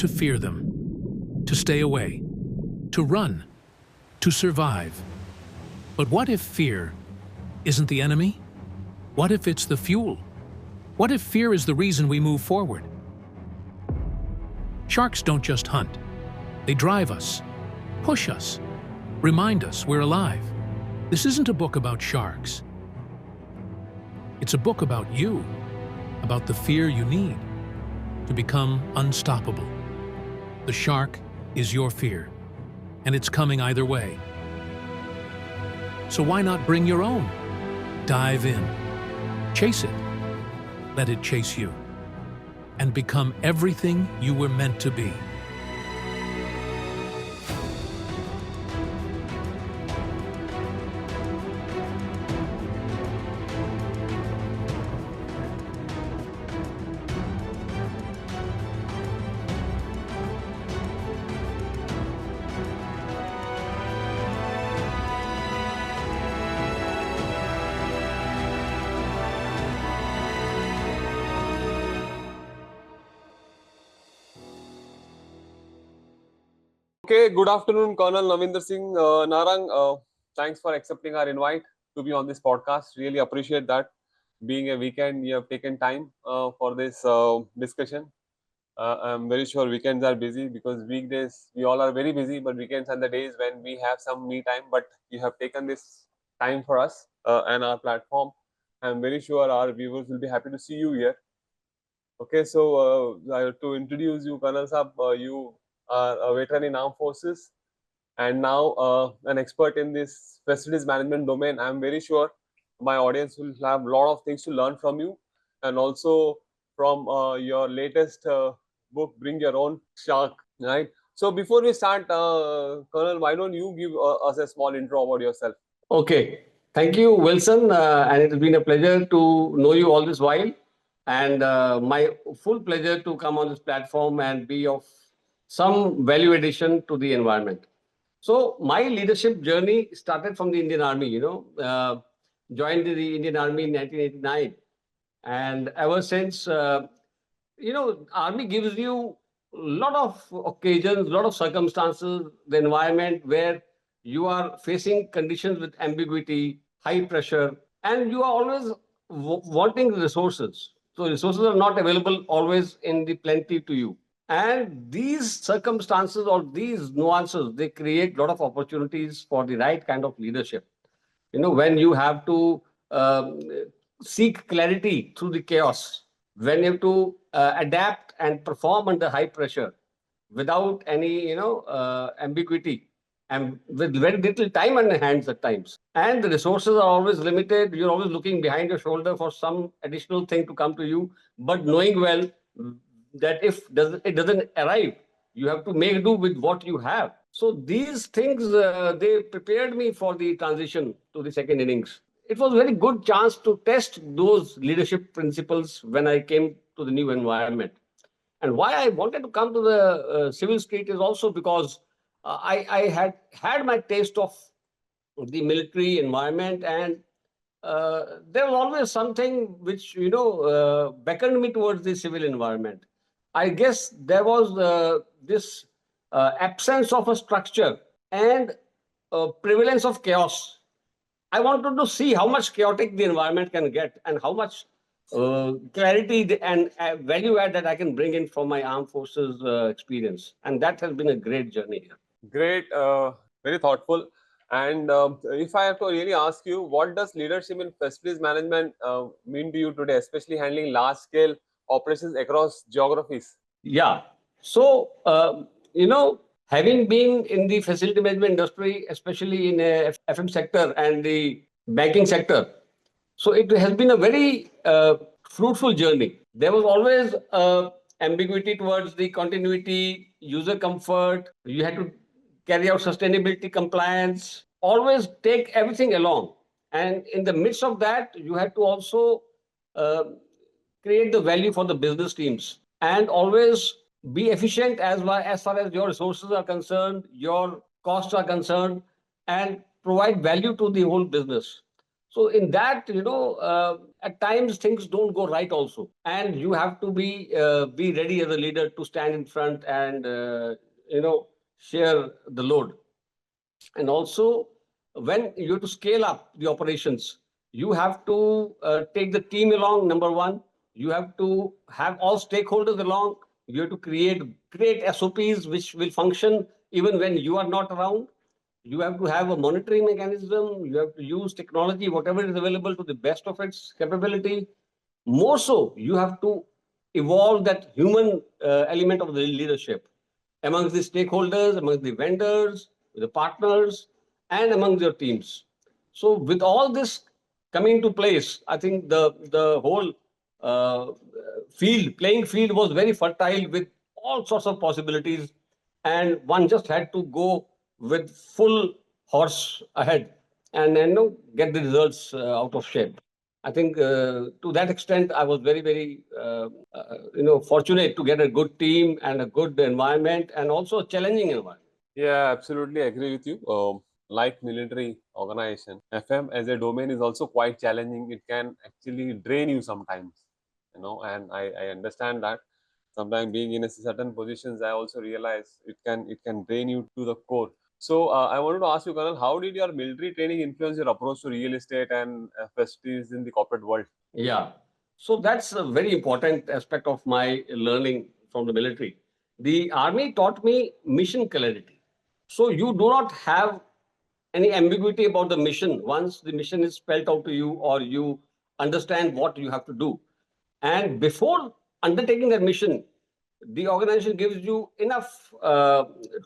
to fear them, to stay away, to run, to survive. But what if fear isn't the enemy? What if it's the fuel? What if fear is the reason we move forward? Sharks don't just hunt. They drive us, push us, remind us we're alive. This isn't a book about sharks. It's a book about you, about the fear you need to become unstoppable. The shark is your fear, and it's coming either way. So why not bring your own? Dive in, chase it, let it chase you, and become everything you were meant to be. Okay, good afternoon, Colonel Navinder Singh Narang. Thanks for accepting our invite to be on this podcast. Really appreciate that. Being a weekend, you have taken time for this discussion. I'm very sure weekends are busy because weekdays we all are very busy, but weekends are the days when we have some me time. But you have taken this time for us and our platform. I'm very sure our viewers will be happy to see you here. Okay, so to introduce you, Colonel Saab, you are a veteran in armed forces and now an expert in this facilities management domain. I'm very sure my audience will have a lot of things to learn from you, and also from your latest book, Bring Your Own Shark, right? So before we start, Colonel, why don't you give us a small intro about yourself? Okay. Thank you, Wilson. And it has been a pleasure to know you all this while. And my full pleasure to come on this platform and be of some value addition to the environment. So my leadership journey started from the Indian Army, joined the Indian Army in 1989. And ever since, Army gives you a lot of occasions, a lot of circumstances, the environment where you are facing conditions with ambiguity, high pressure, and you are always wanting resources. So resources are not available always in the plenty to you. And these circumstances or these nuances, they create a lot of opportunities for the right kind of leadership. When you have to seek clarity through the chaos, when you have to adapt and perform under high pressure without any, ambiguity, and with very little time on your hands at times. And the resources are always limited. You're always looking behind your shoulder for some additional thing to come to you, but knowing well that if it doesn't arrive, you have to make do with what you have. So these things, they prepared me for the transition to the second innings. It was a very good chance to test those leadership principles when I came to the new environment. And why I wanted to come to the civil street is also because I had my taste of the military environment, and there was always something which beckoned me towards the civil environment. I guess there was this absence of a structure and prevalence of chaos. I wanted to see how much chaotic the environment can get and how much clarity and value add that I can bring in from my armed forces experience. And that has been a great journey here. Great, very thoughtful. And if I have to really ask you, what does leadership in facilities management mean to you today, especially handling large-scale operations across geographies? Yeah. So, having been in the facility management industry, especially in the FM sector and the banking sector, so it has been a very fruitful journey. There was always ambiguity towards the continuity, user comfort. You had to carry out sustainability compliance, always take everything along. And in the midst of that, you had to also create the value for the business teams and always be efficient as far as your resources are concerned, your costs are concerned, and provide value to the whole business. So in that, at times things don't go right also, and you have to be ready as a leader to stand in front and share the load. And also, when you have to scale up the operations, you have to take the team along. Number one, you have to have all stakeholders along. You have to create SOPs which will function even when you are not around. You have to have a monitoring mechanism. You have to use technology, whatever is available, to the best of its capability. More so, you have to evolve that human element of the leadership amongst the stakeholders, amongst the vendors, the partners, and among your teams. So, with all this coming to place, I think the whole uh, playing field was very fertile with all sorts of possibilities, and one just had to go with full horse ahead and get the results out of shape. I think to that extent, I was very, very, fortunate to get a good team and a good environment, and also a challenging environment. Yeah, absolutely agree with you. Like military organization, FM as a domain is also quite challenging. It can actually drain you sometimes, and I understand that. Sometimes being in a certain positions, I also realize it can drain you to the core. So I wanted to ask you, Colonel, how did your military training influence your approach to real estate and prestige in the corporate world? Yeah. So that's a very important aspect of my learning from the military. The army taught me mission clarity. So you do not have any ambiguity about the mission once the mission is spelled out to you, or you understand what you have to do. And before undertaking that mission, the organization gives you enough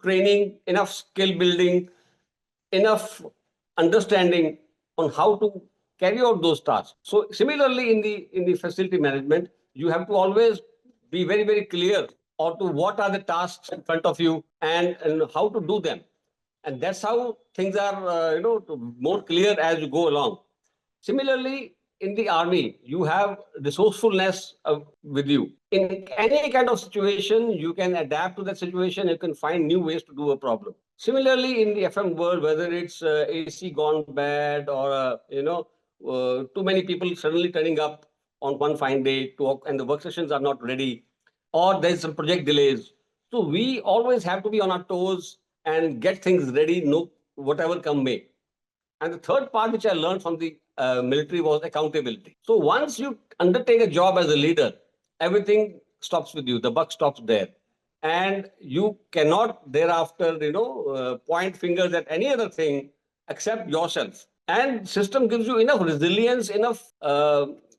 training, enough skill building, enough understanding on how to carry out those tasks. So similarly, in the facility management, you have to always be very, very clear on to what are the tasks in front of you, and how to do them. And that's how things are more clear as you go along. Similarly, in the army, you have resourcefulness with you. In any kind of situation, you can adapt to that situation. You can find new ways to do a problem. Similarly, in the FM world, whether it's AC gone bad, or too many people suddenly turning up on one fine day to work, and the work sessions are not ready, or there's some project delays. So we always have to be on our toes and get things ready, no whatever come may. And the third part, which I learned from the military, was accountability. So once you undertake a job as a leader, everything stops with you. The buck stops there, and you cannot thereafter, point fingers at any other thing except yourself. And system gives you enough resilience, enough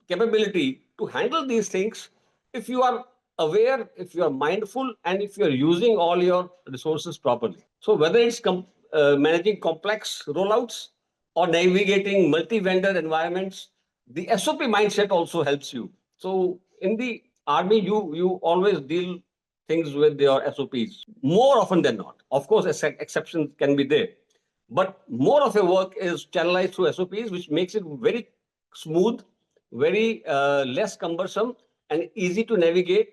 capability to handle these things if you are aware, if you are mindful, and if you are using all your resources properly. So whether it's managing complex rollouts or navigating multi-vendor environments, the SOP mindset also helps you. So in the army, you always deal things with your SOPs more often than not. Of course, exceptions can be there, but more of your work is channelized through SOPs, which makes it very smooth, very less cumbersome, and easy to navigate,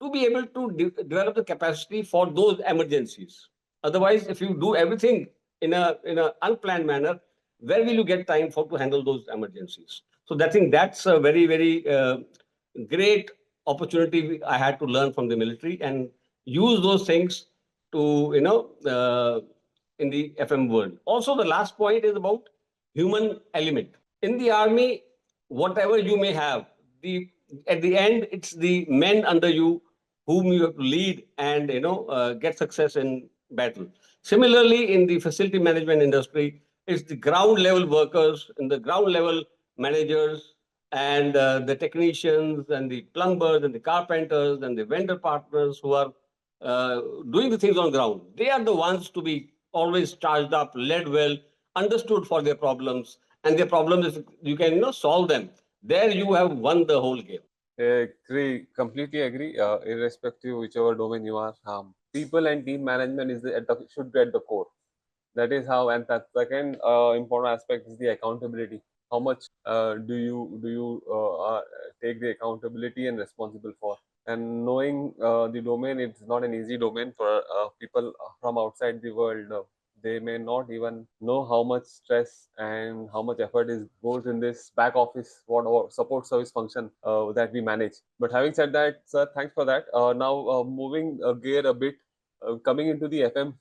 to be able to develop the capacity for those emergencies. Otherwise, if you do everything in a unplanned manner, where will you get time for to handle those emergencies? So I think that's a very, very great opportunity I had to learn from the military, and use those things to in the FM world. Also, the last point is about human element. In the army, whatever you may have, the at the end, it's the men under you whom you have to lead, and get success in battle. Similarly, in the facility management industry, it's the ground level workers and the ground level managers, and the technicians and the plumbers and the carpenters and the vendor partners who are doing the things on ground. They are the ones to be always charged up, led well, understood for their problems, and their problems, if you can solve them, there you have won the whole game. Agree, completely agree. Irrespective whichever domain you are, people and team management should be at the core. That is how. And that second important aspect is the accountability. How much do you take the accountability and responsible for? And knowing the domain, it's not an easy domain for people from outside the world. they may not even know how much stress and how much effort is goes in this back office, what or support service function that we manage. But having said that, sir, thanks for that. Now moving gear a bit, coming into the FM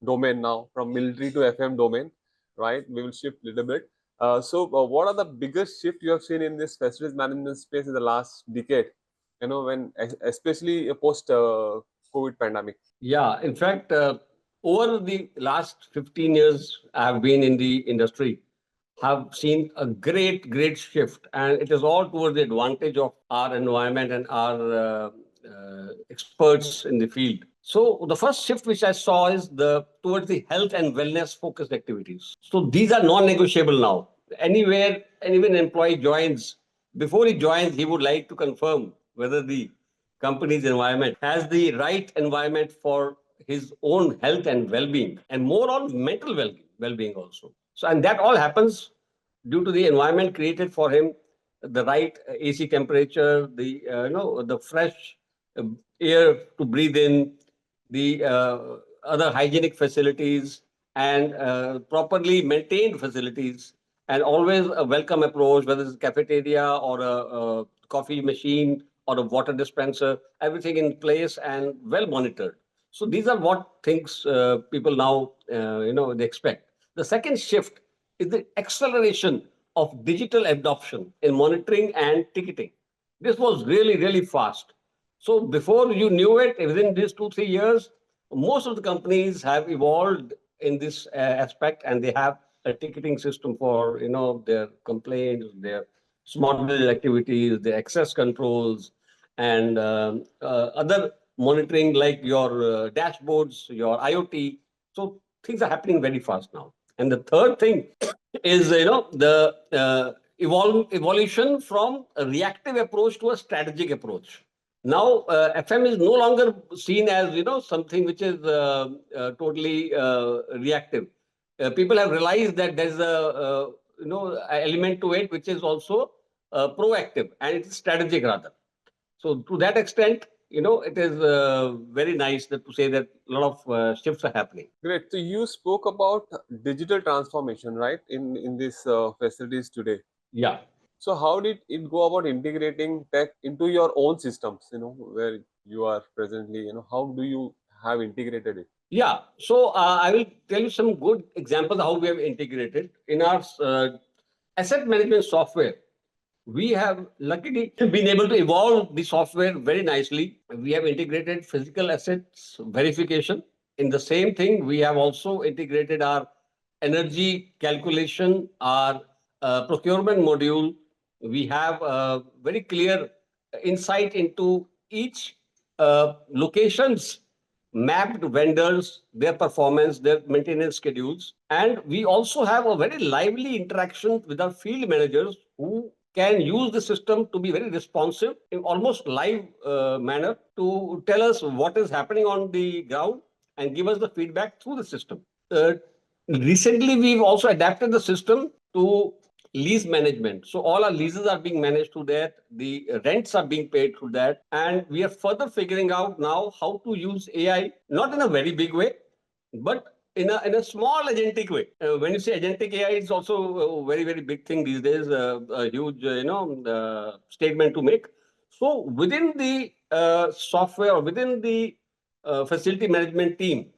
domain now, from military to FM domain, right? We will shift a little bit. What are the biggest shift you have seen in this facilities management space in the last decade? When especially post COVID pandemic. Yeah, in fact, over the last 15 years, I have been in the industry, have seen a great shift, and it is all towards the advantage of our environment and our experts in the field. So the first shift which I saw is the towards the health and wellness focused activities. So these are non-negotiable now. Anywhere, an employee joins, before he joins, he would like to confirm whether the company's environment has the right environment for his own health and well-being, and more on mental well-being also. So, and that all happens due to the environment created for him, the right AC temperature, the the fresh uh, air to breathe in, the other hygienic facilities, and properly maintained facilities, and always a welcome approach, whether it's a cafeteria or a coffee machine or a water dispenser, everything in place and well monitored. So these are what things people now they expect. The second shift is the acceleration of digital adoption in monitoring and ticketing. This was really fast. So before you knew it, within these 2 3 years, most of the companies have evolved in this aspect, and they have a ticketing system for their complaints, their smart village activities, their access controls, and other monitoring like your dashboards, your IoT. So things are happening very fast now. And the third thing is the evolution from a reactive approach to a strategic approach. Now FM is no longer seen as something which is totally reactive. People have realized that there's a element to it which is also proactive, and it's strategic rather. So to that extent, it is very nice to say that a lot of shifts are happening. Great. So you spoke about digital transformation, right? In these facilities today. Yeah. So how did it go about integrating tech into your own systems? Where you are presently. How do you have integrated it? Yeah. So I will tell you some good examples of how we have integrated in our asset management software. We have luckily been able to evolve the software very nicely. We have integrated physical assets verification. In the same thing, we have also integrated our energy calculation, our procurement module. We have a very clear insight into each locations, mapped vendors, their performance, their maintenance schedules. And we also have a very lively interaction with our field managers who can use the system to be very responsive in almost live manner to tell us what is happening on the ground and give us the feedback through the system. Recently, we've also adapted the system to lease management. So all our leases are being managed through that. The rents are being paid through that. And we are further figuring out now how to use AI, not in a very big way, but in a small agentic way. When you say agentic AI, it's also a very big thing these days, a huge statement to make. So within the software or within the facility management team,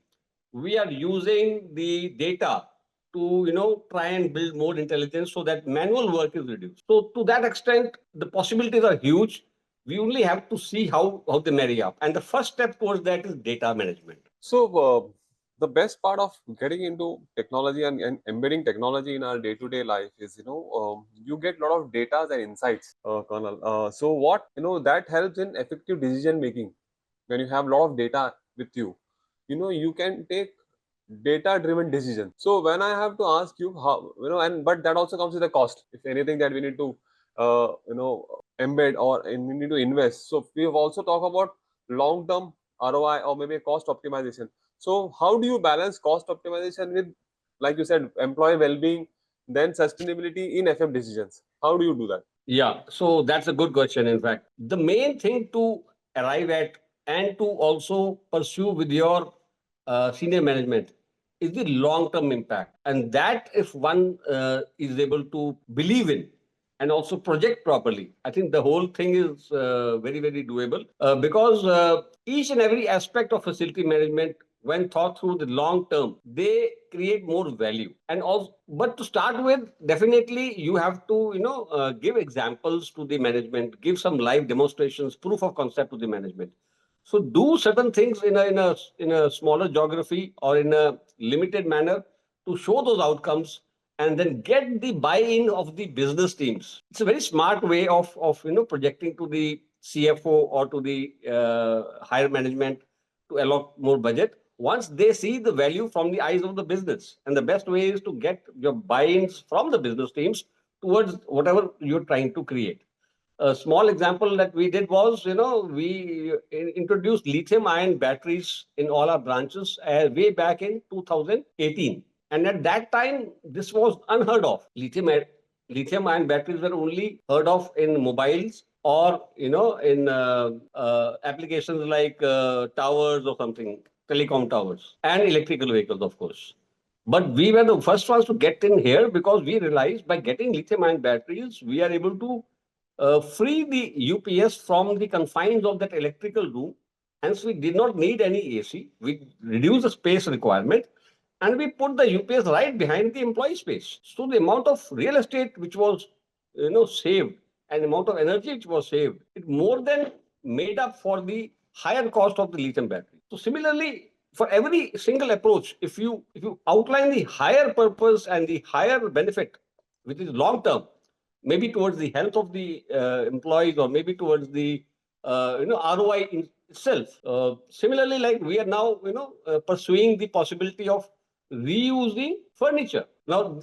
we are using the data to try and build more intelligence so that manual work is reduced. So to that extent, the possibilities are huge. We only have to see how they marry up. And the first step towards that is data management. So the best part of getting into technology and embedding technology in our day-to-day life is you get a lot of data and insights, Colonel. So what that helps in effective decision making. When you have a lot of data with you, you can take data driven decisions. So when I have to ask you how, and but that also comes with a cost. If anything that we need to embed or we need to invest. So we have also talked about long term ROI or maybe cost optimization. So how do you balance cost optimization with, like you said, employee well-being, then sustainability in FM decisions? How do you do that? Yeah, so that's a good question. In fact, the main thing to arrive at and to also pursue with your senior management is the long-term impact. And that if one is able to believe in and also project properly, I think the whole thing is very, very doable because each and every aspect of facility management, when thought through the long term, they create more value. And also, but to start with, definitely you have to, give examples to the management, give some live demonstrations, proof of concept to the management. So do certain things in a smaller geography or in a limited manner to show those outcomes and then get the buy-in of the business teams. It's a very smart way of projecting to the CFO or to the higher management to allot more budget once they see the value from the eyes of the business. And the best way is to get your buy-ins from the business teams towards whatever you're trying to create. A small example that we did was, we introduced lithium-ion batteries in all our branches way back in 2018. And at that time, this was unheard of. Lithium-ion batteries were only heard of in mobiles or, in applications like towers or something, telecom towers, and electrical vehicles, of course. But we were the first ones to get in here because we realized by getting lithium-ion batteries, we are able to free the UPS from the confines of that electrical room. Hence, we did not need any AC. We reduced the space requirement and we put the UPS right behind the employee space. So the amount of real estate which was saved and the amount of energy which was saved, it more than made up for the higher cost of the lithium battery. So similarly, for every single approach, if you outline the higher purpose and the higher benefit, which is long term, maybe towards the health of the employees or maybe towards the ROI in itself. Similarly, like we are now pursuing the possibility of reusing furniture. Now,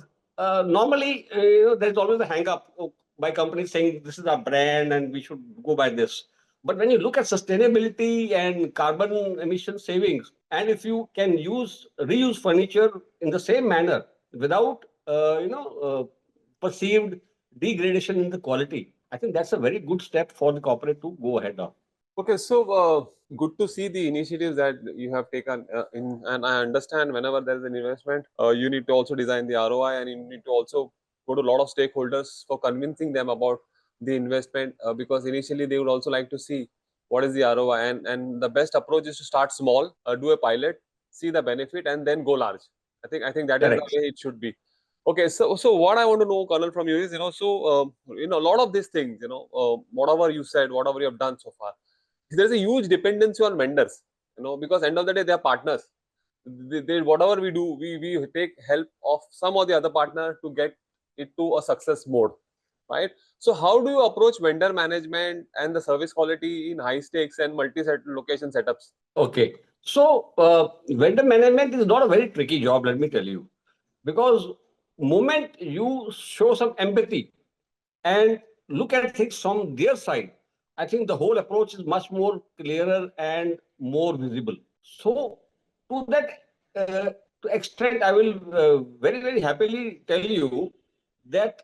normally there's always a hang up by companies saying this is our brand and we should go by this. But when you look at sustainability and carbon emission savings, and if you can reuse furniture in the same manner without perceived degradation in the quality, I think that's a very good step for the corporate to go ahead on. Okay, so good to see the initiatives that you have taken and I understand whenever there is an investment, you need to also design the ROI and you need to also go to a lot of stakeholders for convincing them about the investment because initially they would also like to see what is the ROI and the best approach is to start small, do a pilot, see the benefit and then go large. I think that Correct. is the way it should be. Okay, so what I want to know, Colonel, from you is, a lot of these things, whatever you said, whatever you have done so far, there's a huge dependency on vendors, because end of the day, they are partners. They whatever we do, we take help of some or the other partner to get it to a success mode, right? So how do you approach vendor management and the service quality in high stakes and location setups? Okay. So vendor management is not a very tricky job, let me tell you, because moment you show some empathy and look at things from their side, I think the whole approach is much more clearer and more visible. So to that to extent, I will very, very happily tell you that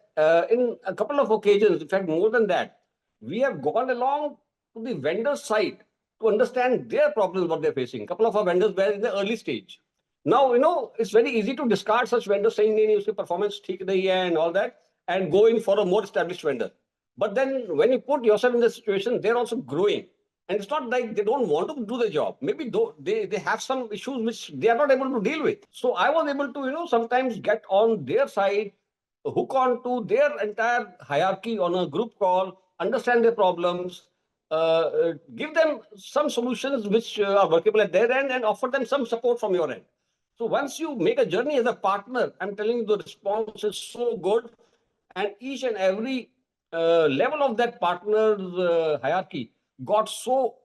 in a couple of occasions, in fact, more than that, we have gone along to the vendor side to understand their problems, what they're facing. A couple of our vendors were in the early stage. Now, it's very easy to discard such vendors saying, "Nee, uski performance theek nahi hai," and all that, and go in for a more established vendor. But then when you put yourself in the situation, they're also growing. And it's not like they don't want to do the job. Maybe they have some issues which they are not able to deal with. So I was able to, sometimes get on their side, hook on to their entire hierarchy on a group call, understand their problems, give them some solutions which are workable at their end and offer them some support from your end. So once you make a journey as a partner, I'm telling you the response is so good. And each and every level of that partner's hierarchy got so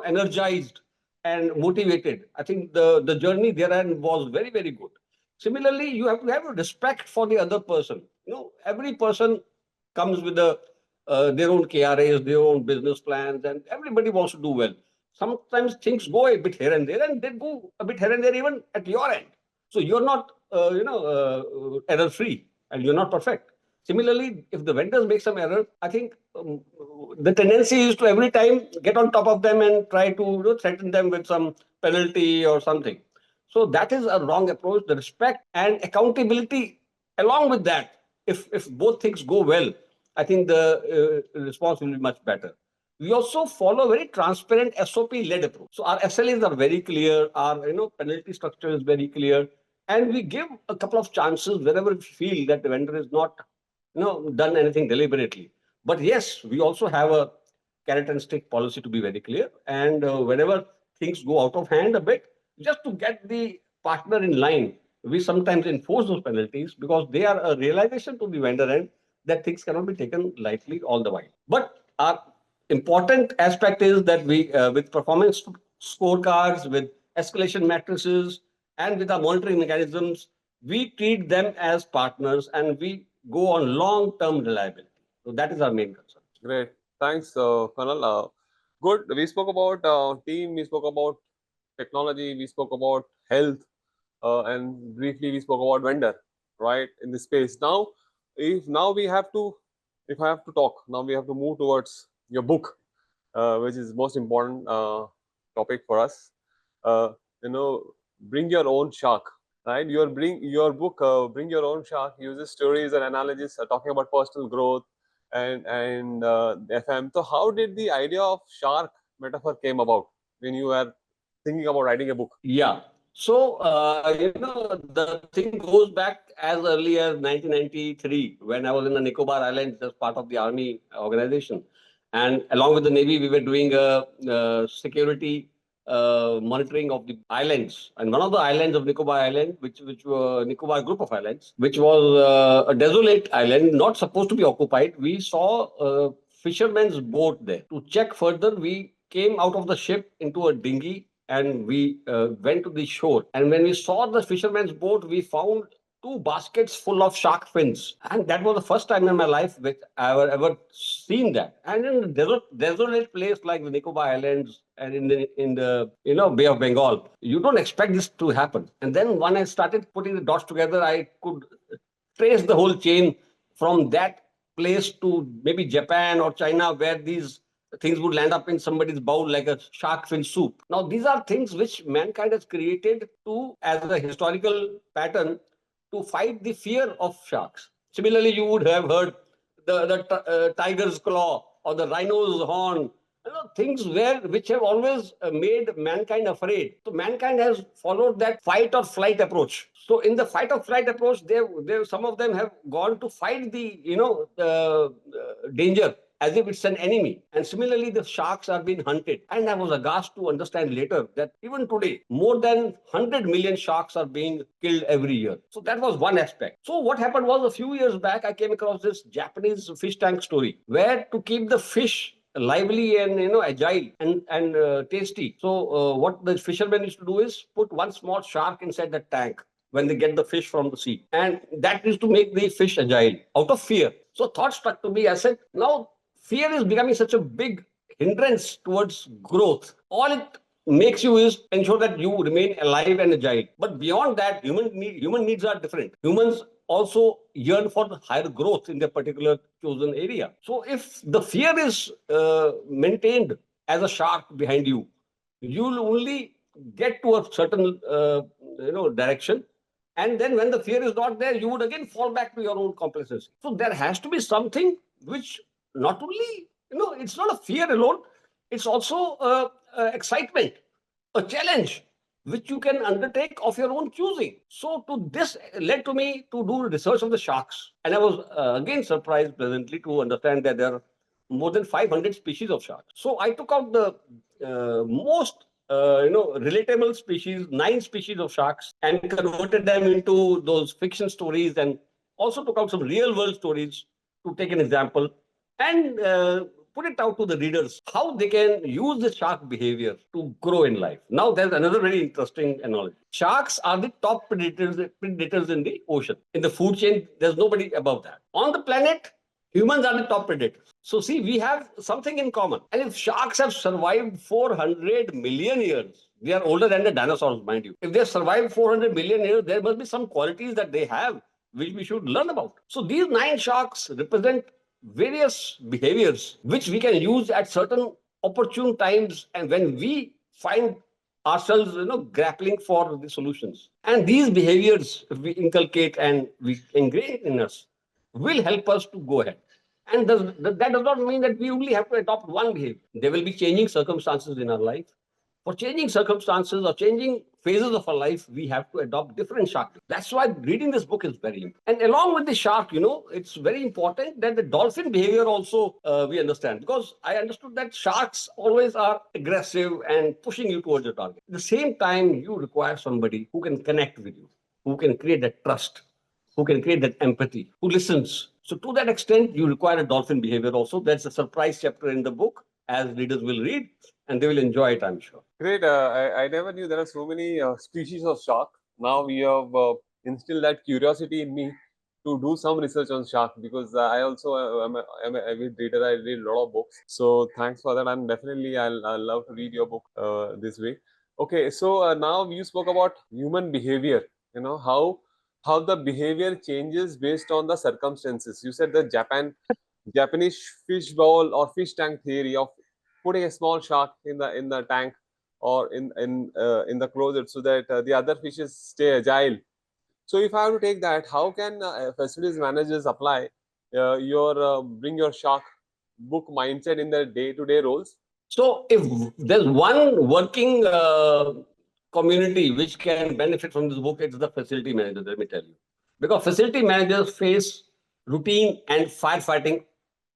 energized and motivated. I think the journey therein was very, very good. Similarly, you have to have respect for the other person. Every person comes with their own KRAs, their own business plans, and everybody wants to do well. Sometimes things go a bit here and there, and they go a bit here and there even at your end. So you're not, error-free, and you're not perfect. Similarly, if the vendors make some error, I think the tendency is to every time get on top of them and try to threaten them with some penalty or something. So that is a wrong approach. The respect and accountability along with that, if both things go well, I think the response will be much better. We also follow a very transparent SOP-led approach. So our SLAs are very clear, our penalty structure is very clear, and we give a couple of chances wherever we feel that the vendor is not done anything deliberately. But yes, we also have a carrot and stick policy to be very clear. And whenever things go out of hand a bit, just to get the partner in line, we sometimes enforce those penalties because they are a realization to the vendor end that things cannot be taken lightly all the while. But our important aspect is that we, with performance scorecards, with escalation matrices, and with our monitoring mechanisms, we treat them as partners and we go on long-term reliability. So that is our main concern. Great. Thanks, Colonel. Good. We spoke about team, we spoke about technology, we spoke about health, and briefly we spoke about vendor, right, in this space. Now, if I have to talk, now we have to move towards your book, which is most important topic for us. Bring your own shark, right? Your book, Bring Your Own Shark, uses stories and analogies talking about personal growth and FM. So how did the idea of shark metaphor came about when you were thinking about writing a book? Yeah. So, the thing goes back as early as 1993 when I was in the Nicobar Islands as part of the Army organization. And along with the Navy, we were doing a security monitoring of the islands. And one of the islands of Nicobar Island, which were Nicobar group of islands, which was a desolate island, not supposed to be occupied. We saw a fisherman's boat there. To check further, we came out of the ship into a dinghy and we went to the shore. And when we saw the fisherman's boat, we found 2 baskets full of shark fins. And that was the first time in my life that I ever seen that. And in a desolate place like the Nicobar Islands and in the Bay of Bengal, you don't expect this to happen. And then when I started putting the dots together, I could trace the whole chain from that place to maybe Japan or China, where these things would land up in somebody's bowl like a shark fin soup. Now, these are things which mankind has created to, as a historical pattern, to fight the fear of sharks. Similarly, you would have heard the tiger's claw or the rhino's horn, things which have always made mankind afraid. So mankind has followed that fight or flight approach. So in the fight or flight approach, some of them have gone to fight the danger as if it's an enemy. And similarly, the sharks are being hunted. And I was aghast to understand later that even today, more than 100 million sharks are being killed every year. So that was one aspect. So what happened was, a few years back, I came across this Japanese fish tank story, where to keep the fish lively and agile and tasty. So what the fishermen used to do is put one small shark inside the tank when they get the fish from the sea. And that is to make the fish agile out of fear. So thought struck to me. I said, now fear is becoming such a big hindrance towards growth. All it makes you is ensure that you remain alive and agile. But beyond that, human needs are different. Humans also yearn for higher growth in their particular chosen area. So if the fear is maintained as a shark behind you, you'll only get to a certain direction. And then when the fear is not there, you would again fall back to your own complacency. So there has to be something which not only, it's not a fear alone, it's also excitement, a challenge, which you can undertake of your own choosing. So to this led to me to do research of the sharks. And I was again surprised pleasantly to understand that there are more than 500 species of sharks. So I took out the most relatable species, 9 species of sharks, and converted them into those fiction stories, and also took out some real world stories to take an example and put it out to the readers how they can use the shark behavior to grow in life. Now, there's another very interesting analogy. Sharks are the top predators in the ocean. In the food chain, there's nobody above that. On the planet, humans are the top predators. So see, we have something in common. And if sharks have survived 400 million years, they are older than the dinosaurs, mind you. If they survived 400 million years, there must be some qualities that they have which we should learn about. So these 9 sharks represent various behaviors which we can use at certain opportune times, and when we find ourselves, grappling for the solutions. And these behaviors, if we inculcate and we ingrain in us, will help us to go ahead. And that does not mean that we only have to adopt one behavior. There will be changing circumstances in our life. For changing circumstances or changing phases of our life, we have to adopt different shark. That's why reading this book is very important. And along with the shark, it's very important that the dolphin behavior also we understand. Because I understood that sharks always are aggressive and pushing you towards your target. At the same time, you require somebody who can connect with you, who can create that trust, who can create that empathy, who listens. So to that extent, you require a dolphin behavior also. That's a surprise chapter in the book, as readers will read, and they will enjoy it, I'm sure. Great. I never knew there are so many species of shark. Now we have instilled that curiosity in me to do some research on shark, because I also am a avid reader. I read a lot of books. So thanks for that. And definitely I'll love to read your book this way. Okay. So now you spoke about human behavior, how the behavior changes based on the circumstances. You said the Japanese fish bowl or fish tank theory of putting a small shark in the tank or in the closet, so that the other fishes stay agile. So if I have to take that, how can facilities managers apply your bring your shark book mindset in their day-to-day roles? So if there's one working community which can benefit from this book, it's the facility managers, let me tell you. Because facility managers face routine and firefighting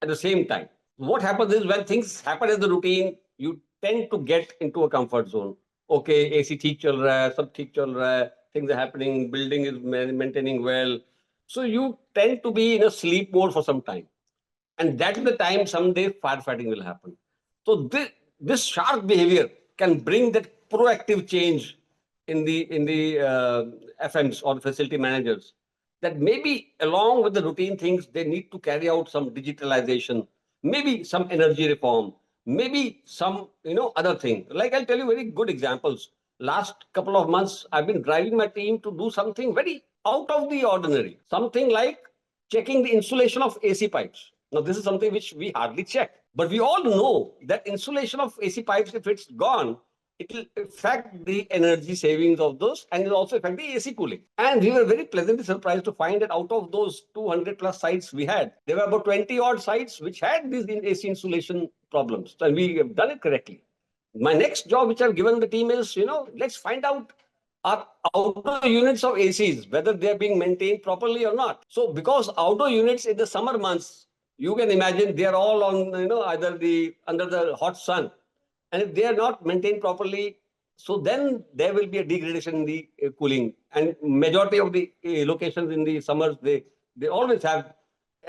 at the same time. What happens is when things happen as the routine, you tend to get into a comfort zone. Okay, AC ठीक चल रहा है, सब ठीक चल रहा है, things are happening, building is maintaining well. So you tend to be in a sleep mode for some time. And that's the time someday firefighting will happen. So this shark behavior can bring that proactive change in the FMs or facility managers. That maybe along with the routine things, they need to carry out some digitalization, maybe some energy reform, maybe some other thing. Like I'll tell you very good examples. Last couple of months, I've been driving my team to do something very out of the ordinary. Something like checking the insulation of AC pipes. Now, this is something which we hardly check. But we all know that insulation of AC pipes, if it's gone, it will affect the energy savings of those, and it will also affect the AC cooling. And we were very pleasantly surprised to find that out of those 200 plus sites we had, there were about 20 odd sites which had these AC insulation problems. And we have done it correctly. My next job, which I've given the team, is, let's find out our outdoor units of ACs, whether they're being maintained properly or not. So because outdoor units in the summer months, you can imagine they are all on, either under the hot sun. And if they are not maintained properly, so then there will be a degradation in the cooling. And majority of the locations in the summers, they always have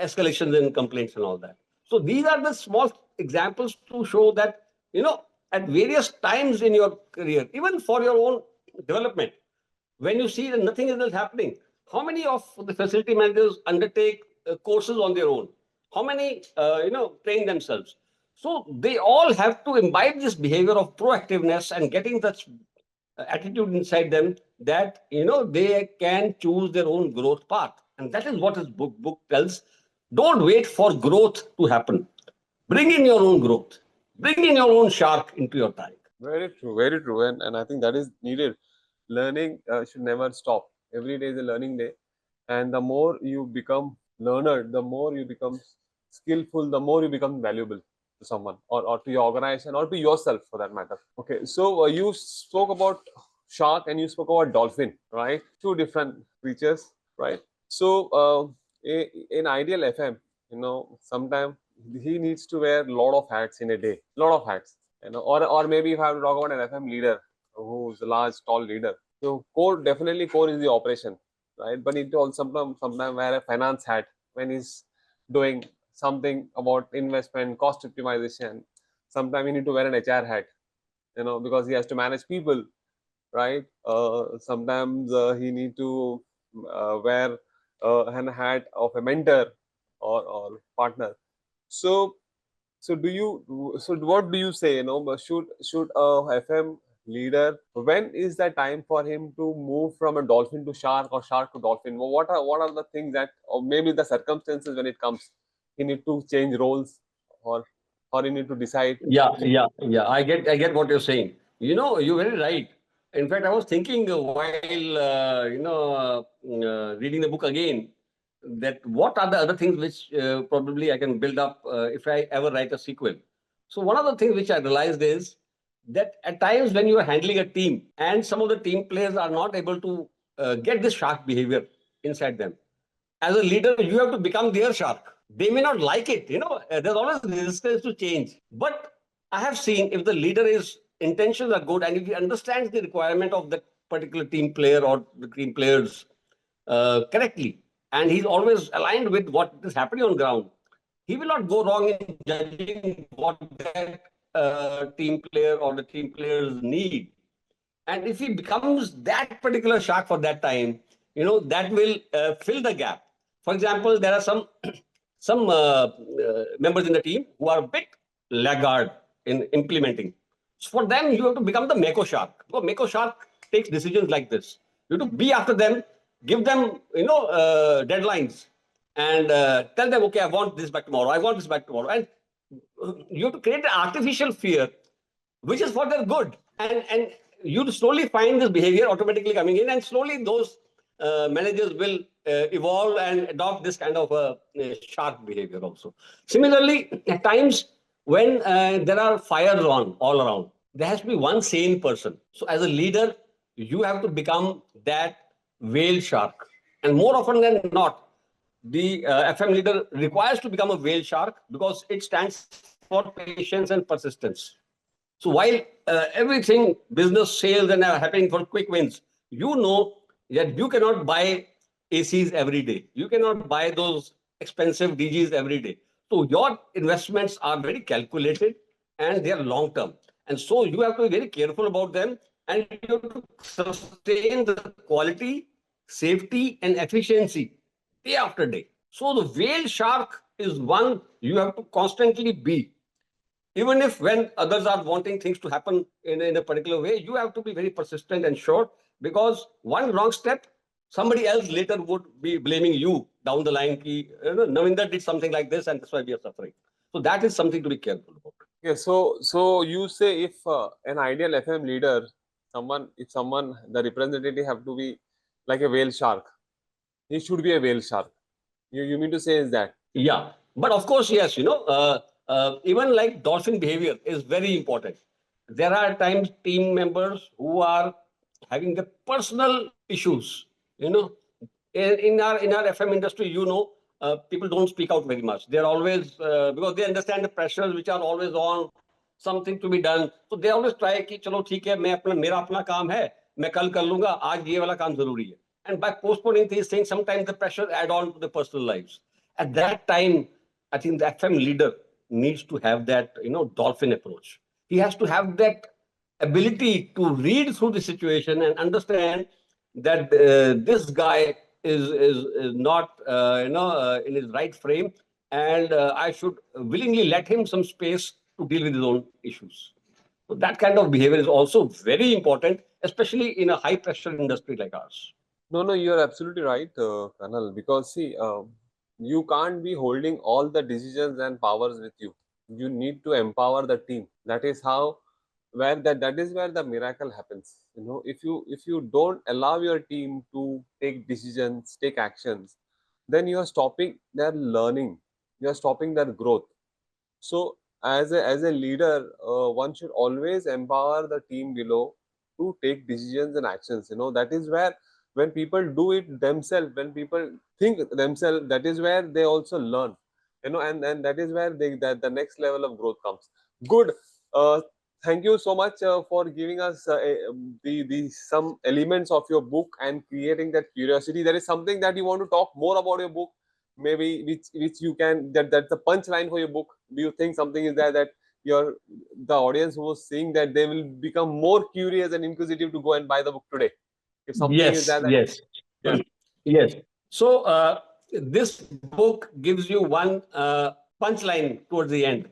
escalations and complaints and all that. So these are the small examples to show that, at various times in your career, even for your own development, when you see that nothing is happening, how many of the facility managers undertake courses on their own? How many, train themselves? So they all have to imbibe this behavior of proactiveness and getting that attitude inside them that, they can choose their own growth path. And that is what his book tells. Don't wait for growth to happen. Bring in your own growth. Bring in your own shark into your tank. Very true, very true. And I think that is needed. Learning should never stop. Every day is a learning day. And the more you become learned, the more you become skillful, the more you become valuable to someone or to your organization or to yourself for that matter. Okay, so you spoke about shark and you spoke about dolphin, right? Two different creatures, right? So in ideal FM, sometimes he needs to wear a lot of hats in a day, lot of hats, or maybe if I have to talk about an FM leader who's a large, tall leader. So core is the operation, right? But it also sometimes wear a finance hat when he's doing something about investment, cost optimization. Sometimes you need to wear an HR hat, because he has to manage people, right? Sometimes he need to wear a hat of a mentor or partner. So what do you say? Should a FM leader, when is the time for him to move from a dolphin to shark or shark to dolphin? What are the things that, or maybe the circumstances when it comes, he need to change roles or he need to decide? Yeah. I get what you're saying. You're very right. In fact, I was thinking while reading the book again, that what are the other things which probably I can build up if I ever write a sequel. So one of the things which I realized is that at times when you are handling a team and some of the team players are not able to get this shark behavior inside them, as a leader, you have to become their shark. They may not like it, there's always resistance to change. But I have seen if the leader is intentions are good and if he understands the requirement of the particular team player or the team players correctly, and he's always aligned with what is happening on ground, he will not go wrong in judging what that team player or the team players need. And if he becomes that particular shark for that time, that will fill the gap. For example, there are some members in the team who are a bit laggard in implementing. So for them, you have to become the Mako shark. Because Mako shark takes decisions like this. You have to be after them, give them deadlines, and tell them, okay, I want this back tomorrow. I want this back tomorrow. And you have to create an artificial fear which is for their good. And you slowly find this behavior automatically coming in, and slowly those managers will evolve and adopt this kind of shark behavior also. Similarly, at times when there are fires on all around, there has to be one sane person. So as a leader, you have to become that whale shark. And more often than not, the FM leader requires to become a whale shark because it stands for patience and persistence. So while everything, business, sales, and are happening for quick wins, you know that you cannot buy ACs every day. You cannot buy those expensive DGs every day. So your investments are very calculated and they are long term. And so you have to be very careful about them, and you have to sustain the quality, safety, and efficiency day after day. So the whale shark is one you have to constantly be. Even if when others are wanting things to happen in a particular way, you have to be very persistent and sure, because one wrong step, somebody else later would be blaming you down the line. Navinder did something like this and that's why we are suffering. So that is something to be careful about. Yeah, so you say if an ideal FM leader, if someone, the representative have to be like a whale shark, he should be a whale shark. You mean to say is that? Yeah, but of course, yes, even like dolphin behavior is very important. There are times team members who are having the personal issues, in our FM industry, people don't speak out very much. They're always because they understand the pressures which are always on, something to be done. So they always try कि चलो ठीक है, मेरा अपना काम है, मैं कल कर लूंगा, आज ये वाला काम जरूरी है. And by postponing these things, sometimes the pressure add on to the personal lives. At that time, I think the FM leader needs to have that, dolphin approach. He has to have that ability to read through the situation and understand that this guy is not, in his right frame, and I should willingly let him some space to deal with his own issues. So that kind of behavior is also very important, especially in a high pressure industry like ours. No, you're absolutely right, Colonel. Because see, you can't be holding all the decisions and powers with you. You need to empower the team. That is how, that is where the miracle happens. If you don't allow your team to take decisions, take actions, then you are stopping their learning. You are stopping their growth. So as a leader, one should always empower the team below to take decisions and actions. That is where, when people do it themselves, when people think themselves, that is where they also learn. And that is where the next level of growth comes. Good. Thank you so much for giving us the some elements of your book and creating that curiosity. There is something that you want to talk more about your book, maybe which you can, that's the punchline for your book. Do you think something is there that the audience who was seeing, that they will become more curious and inquisitive to go and buy the book today? If something is Yes, there that, yes, yeah. yes. So this book gives you one punchline towards the end.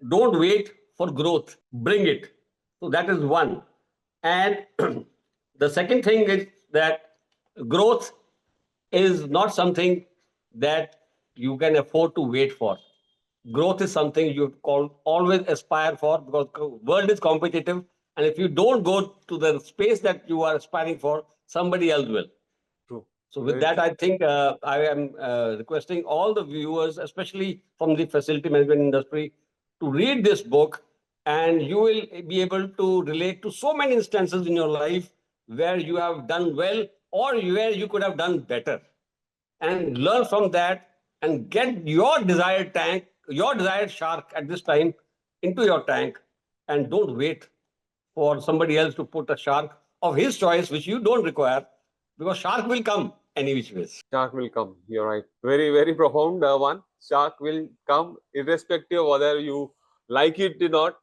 Don't wait for growth, bring it. So that is one. And the second thing is that growth is not something that you can afford to wait for. Growth is something you always aspire for, because world is competitive And if you don't go to the space that you are aspiring for, somebody else will. True. So with Very that, I think I am requesting all the viewers, especially from the facility management industry, to read this book, and you will be able to relate to so many instances in your life where you have done well or where you could have done better, and learn from that and get your desired tank, your desired shark at this time into your tank, and don't wait for somebody else to put a shark of his choice, which you don't require, because shark will come any which ways. Shark will come. You're right. Very, very profound one. Shark will come irrespective of whether you like it or not.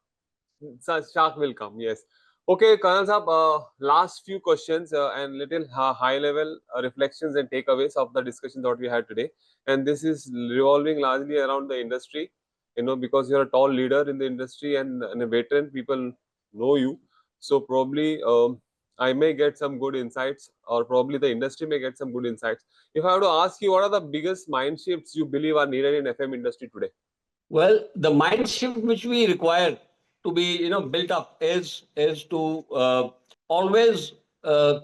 Shark will come. Yes. Okay, Kanal Saab, last few questions and little high level reflections and takeaways of the discussion that we had today. And this is revolving largely around the industry, because you're a tall leader in the industry and a veteran, people know you. So probably I may get some good insights, or probably the industry may get some good insights. If I have to ask you, what are the biggest mind shifts you believe are needed in FM industry today? Well, the mind shift which we require to be, built up is to always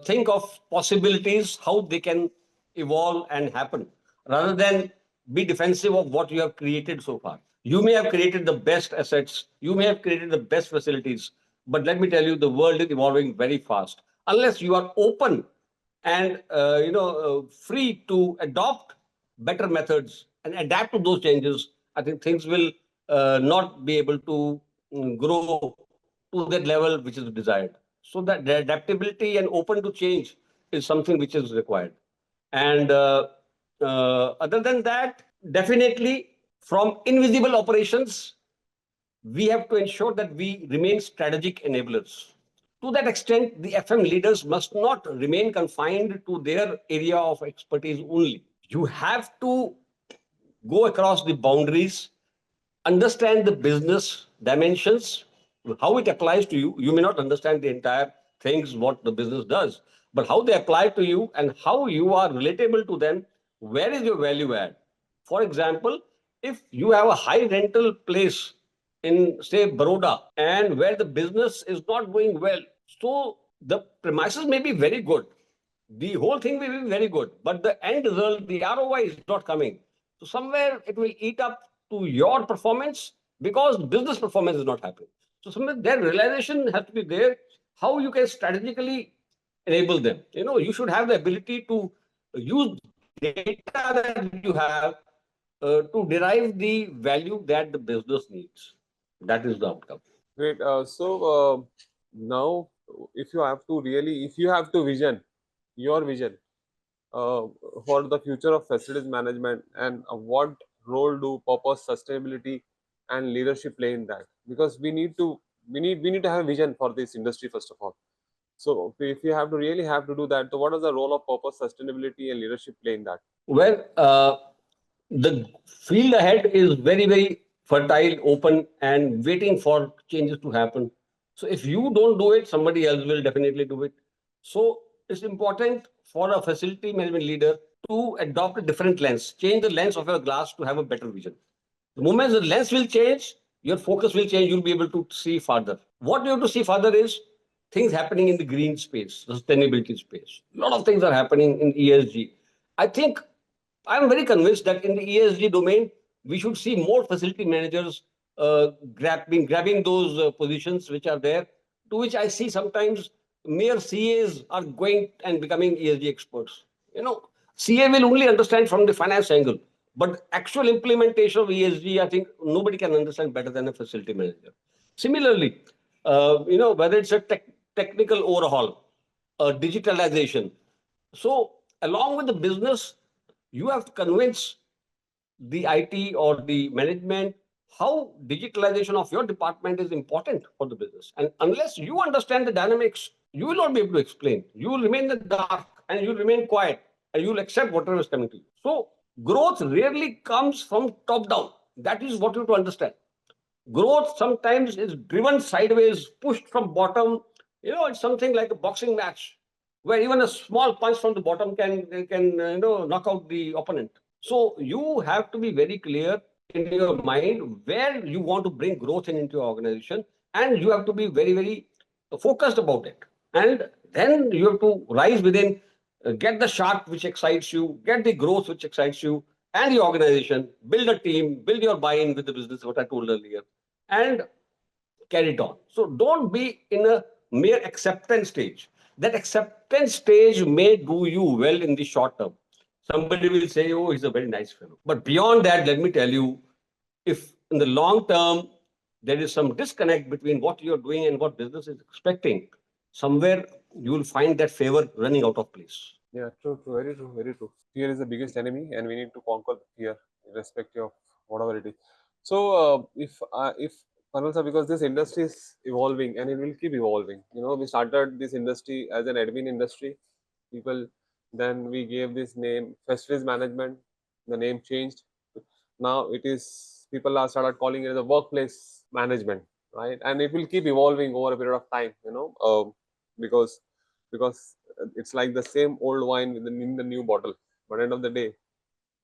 think of possibilities, how they can evolve and happen, rather than be defensive of what you have created so far. You may have created the best assets, you may have created the best facilities, but let me tell you, the world is evolving very fast. Unless you are open and free to adopt better methods and adapt to those changes, I think things will not be able to grow to that level which is desired. So that the adaptability and open to change is something which is required. And other than that, definitely from invisible operations, we have to ensure that we remain strategic enablers. To that extent, the FM leaders must not remain confined to their area of expertise only. You have to go across the boundaries, understand the business dimensions, how it applies to you. You may not understand the entire things, what the business does, but how they apply to you and how you are relatable to them. Where is your value add? For example, if you have a high rental place in, say, Baroda, and where the business is not going well, so the premises may be very good, the whole thing will be very good, but the end result, the ROI is not coming. So somewhere it will eat up to your performance because business performance is not happening. So somewhere their realization has to be there, how you can strategically enable them. You should have the ability to use data that you have to derive the value that the business needs. That is the outcome. Great. So now, if you have to vision, your vision for the future of facilities management, and what role do purpose, sustainability, and leadership play in that? Because we need to have a vision for this industry first of all. So if you have to do that, so what is the role of purpose, sustainability, and leadership play in that? Well, the field ahead is very, very fertile, open, and waiting for changes to happen. So if you don't do it, somebody else will definitely do it. So it's important for a facility management leader to adopt a different lens, change the lens of your glass to have a better vision. The moment the lens will change, your focus will change, you'll be able to see further. What you have to see further is things happening in the green space, the sustainability space. A lot of things are happening in ESG. I think I'm very convinced that in the ESG domain, we should see more facility managers grabbing those positions which are there, to which I see sometimes mere CAs are going and becoming ESG experts. CA will only understand from the finance angle, but actual implementation of ESG, I think nobody can understand better than a facility manager. Similarly, whether it's a technical overhaul, digitalization. So along with the business, you have to convince the IT or the management how digitalization of your department is important for the business. And unless you understand the dynamics, you will not be able to explain. You will remain in the dark and you will remain quiet and you will accept whatever is coming to you. So growth rarely comes from top down. That is what you have to understand. Growth sometimes is driven sideways, pushed from bottom. It's something like a boxing match where even a small punch from the bottom can knock out the opponent. So you have to be very clear in your mind where you want to bring growth into your organization, and you have to be very, very focused about it. And then you have to rise within, get the shark which excites you, get the growth which excites you, and the organization, build a team, build your buy-in with the business, what I told earlier, and carry it on. So don't be in a mere acceptance stage. That acceptance stage may do you well in the short term. Somebody will say, oh, he's a very nice fellow. But beyond that, let me tell you, if in the long term there is some disconnect between what you're doing and what business is expecting, somewhere you will find that favor running out of place. Yeah, true, true, very true, very true. Fear is the biggest enemy, and we need to conquer fear, irrespective of whatever it is. So, if Panal sir, because this industry is evolving and it will keep evolving. We started this industry as an admin industry. People, then we gave this name facilities management. The name changed. Now it is people are started calling it the workplace management, right? And it will keep evolving over a period of time. Because it's like the same old wine in the new bottle. But end of the day,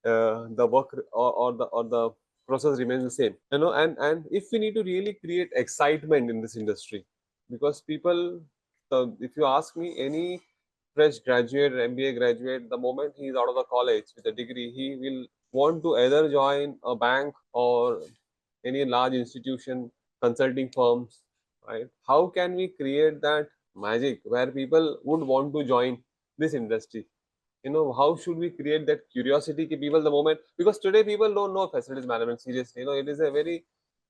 the work or the process remains the same. And if we need to really create excitement in this industry, because people, if you ask me, any fresh graduate or MBA graduate, the moment he is out of the college with a degree, he will want to either join a bank or any large institution, consulting firms, right? How can we create that magic where people would want to join this industry? How should we create that curiosity to people the moment, because today people don't know facilities management seriously. It is a very,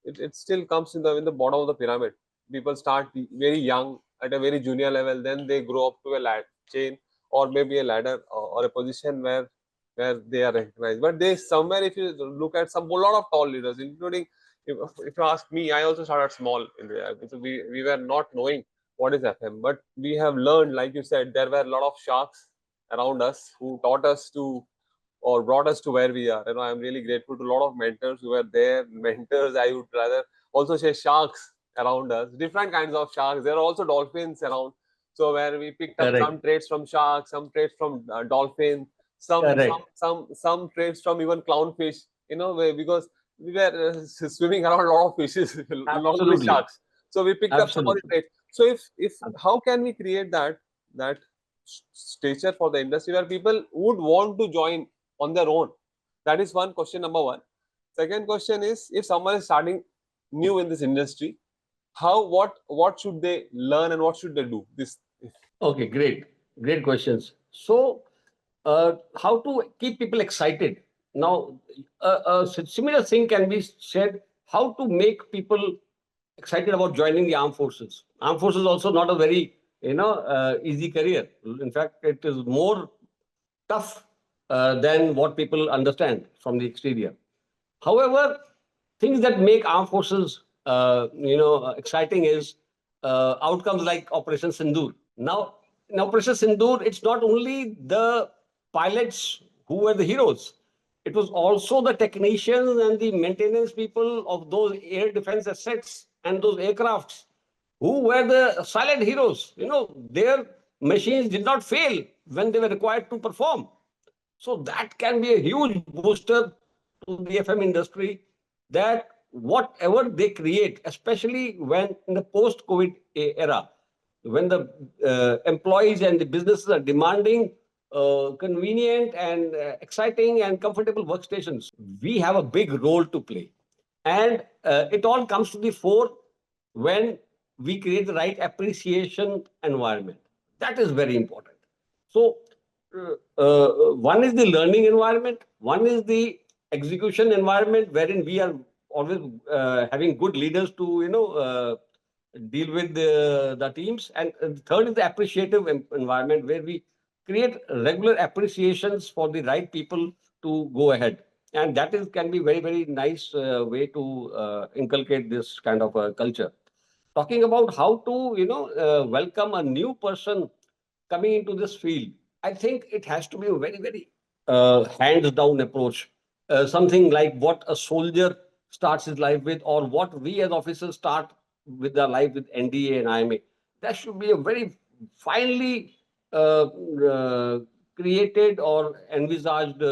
it still comes in the bottom of the pyramid. People start very young at a very junior level, then they grow up to a ladder chain, or maybe a ladder, or a position where they are recognized. But they somewhere, if you look at some, a lot of tall leaders, including, if you ask me, I also started small in the, we were not knowing what is FM, but we have learned, like you said, there were a lot of sharks around us who taught us to, or brought us to where we are. I'm really grateful to a lot of mentors who were there. Mentors, I would rather also say sharks around us, different kinds of sharks. There are also dolphins around. So where we picked up Correct. some traits from sharks, some traits from dolphin, Correct. some traits from even clownfish. Because we were swimming around a lot of fishes, along with Absolutely. sharks. So we picked up some of the Absolutely. traits. So if how can we create that stature for the industry where people would want to join on their own? That is one question, number one. Second question is, if someone is starting new in this industry, what should they learn and what should they do? Okay, great. Great questions. So, how to keep people excited? Now, a similar thing can be said, how to make people excited about joining the armed forces. Armed forces also not a very, easy career. In fact, it is more tough than what people understand from the exterior. However, things that make armed forces, exciting is outcomes like Operation Sindoor. Now, in Operation Sindoor, it's not only the pilots who were the heroes. It was also the technicians and the maintenance people of those air defense assets and those aircrafts who were the silent heroes. Their machines did not fail when they were required to perform. So that can be a huge booster to the FM industry, that whatever they create, especially when in the post-COVID era, when the employees and the businesses are demanding convenient and exciting and comfortable workstations, we have a big role to play. And it all comes to the fore when we create the right appreciation environment. That is very important. So, one is the learning environment, one is the execution environment, wherein we are always having good leaders to, deal with the teams. And third is the appreciative environment, where we create regular appreciations for the right people to go ahead. And that is can be very, very nice way to inculcate this kind of a culture. Talking about how to, welcome a new person coming into this field, I think it has to be a very, very hands down approach. Something like what a soldier starts his life with, or what we as officers start with our life with NDA and IMA. That should be a very finely created or envisaged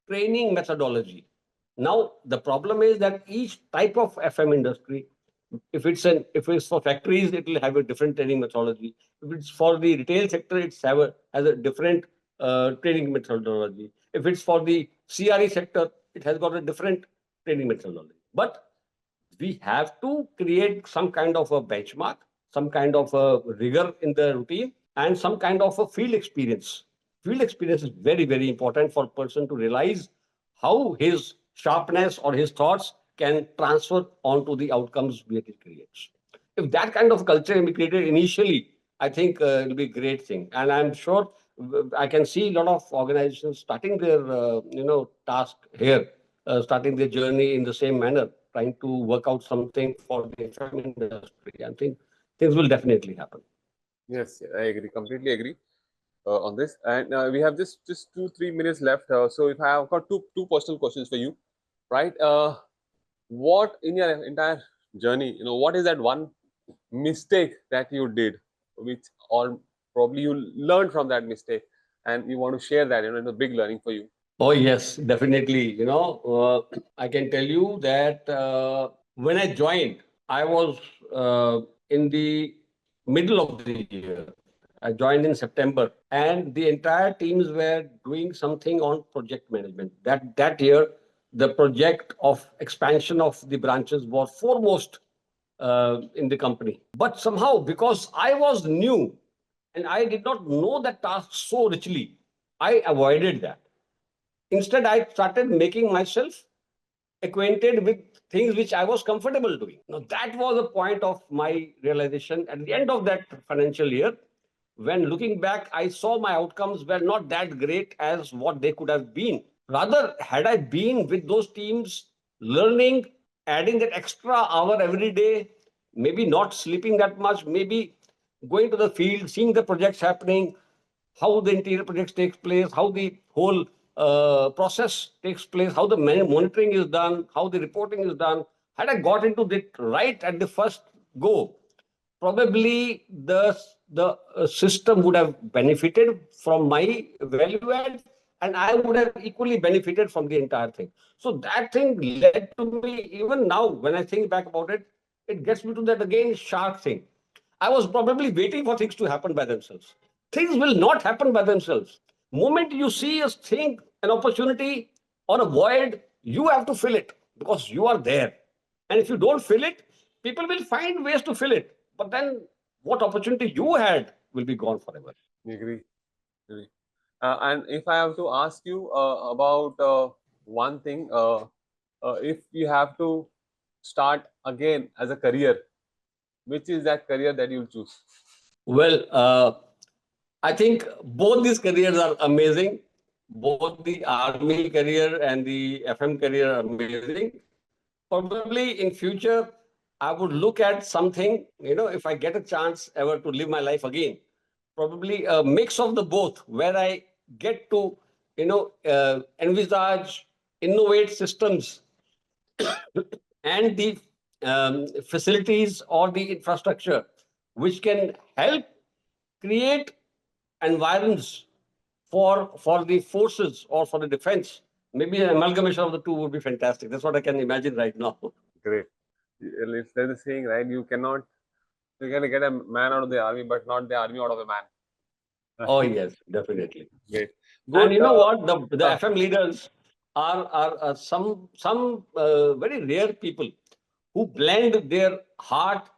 training methodology. Now, the problem is that each type of FM industry If it's for factories, it will have a different training methodology. If it's for the retail sector, has a different training methodology. If it's for the CRE sector, it has got a different training methodology. But we have to create some kind of a benchmark, some kind of a rigor in the routine, and some kind of a field experience. Field experience is very, very important for a person to realize how his sharpness or his thoughts can transfer onto the outcomes that it creates. If that kind of culture can be created initially, I think it'll be a great thing. And I'm sure I can see a lot of organizations starting their task here, starting their journey in the same manner, trying to work out something for the FM industry. I think things will definitely happen. Yes, I agree. Completely agree on this. And we have just 2-3 minutes left. So if I have got two personal questions for you, right? What in your entire journey, what is that one mistake that you did, which or probably you learned from that mistake, and you want to share that, it's a big learning for you. Oh, yes, definitely. I can tell you that when I joined, I was in the middle of the year. I joined in September, and the entire teams were doing something on project management. That year, the project of expansion of the branches was foremost in the company. But somehow, because I was new and I did not know that task so richly, I avoided that. Instead, I started making myself acquainted with things which I was comfortable doing. Now, that was a point of my realization at the end of that financial year. When looking back, I saw my outcomes were not that great as what they could have been. Rather, had I been with those teams, learning, adding that extra hour every day, maybe not sleeping that much, maybe going to the field, seeing the projects happening, how the interior projects takes place, how the whole process takes place, how the monitoring is done, how the reporting is done. Had I got into it right at the first go, probably the system would have benefited from my value add, and I would have equally benefited from the entire thing. So that thing led to me, even now, when I think back about it, it gets me to that again shark thing. I was probably waiting for things to happen by themselves. Things will not happen by themselves. Moment you see a thing, an opportunity or a void, you have to fill it because you are there. And if you don't fill it, people will find ways to fill it. But then what opportunity you had will be gone forever. Agree. Agree. And if I have to ask you about one thing, if you have to start again as a career, which is that career that you'll choose? Well, I think both these careers are amazing. Both the army career and the FM career are amazing. Probably in future, I would look at something, if I get a chance ever to live my life again, probably a mix of the both, where I get to, envisage, innovate systems and the facilities or the infrastructure which can help create environments for the forces or for the defense. Maybe an amalgamation of the two would be fantastic. That's what I can imagine right now. Great. If there's a saying, right? You can get a man out of the army, but not the army out of a man. Oh, yes, definitely. Great. And Good. you know what? The FM leaders are some very rare people who blend their heart,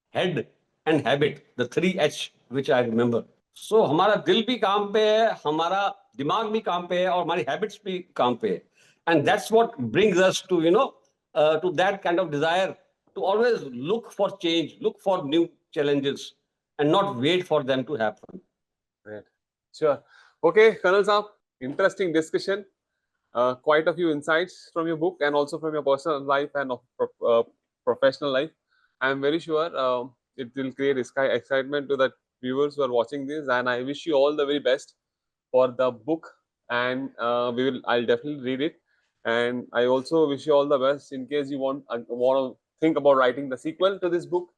head, and habit, the 3H, which I remember. So हमारा दिल भी काम पे है, हमारा दिमाग भी काम पे है, और हमारी habits भी काम पे है. And that's what brings us to, to that kind of desire to always look for change, look for new challenges, and not wait for them to happen. Great. Sure. Okay, Colonel Saab, interesting discussion. Quite a few insights from your book and also from your personal life and professional life. I'm very sure it will create excitement to the viewers who are watching this, and I wish you all the very best for the book. And I'll definitely read it. And I also wish you all the best in case you want to think about writing the sequel to this book.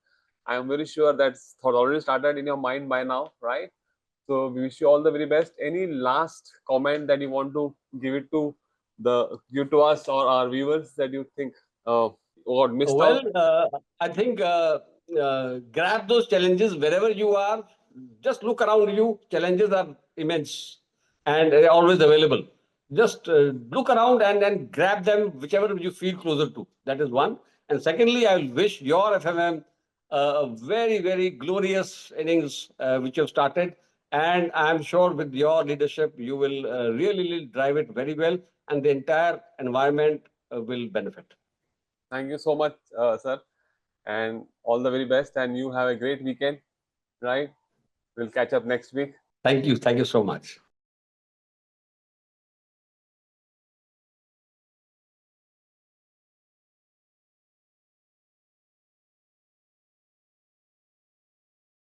I am very sure that's already started in your mind by now, right? So we wish you all the very best. Any last comment that you want to give to us or our viewers that you think got missed Well, out? I think grab those challenges wherever you are. Just look around you. Challenges are immense and they're always available. Just look around and grab them, whichever you feel closer to. That is one. And secondly, I wish your FMM a very, very glorious innings which you have started. And I'm sure with your leadership, you will really drive it very well, and the entire environment will benefit. Thank you so much, sir, and all the very best. And you have a great weekend, right? We'll catch up next week. Thank you. Thank you so much.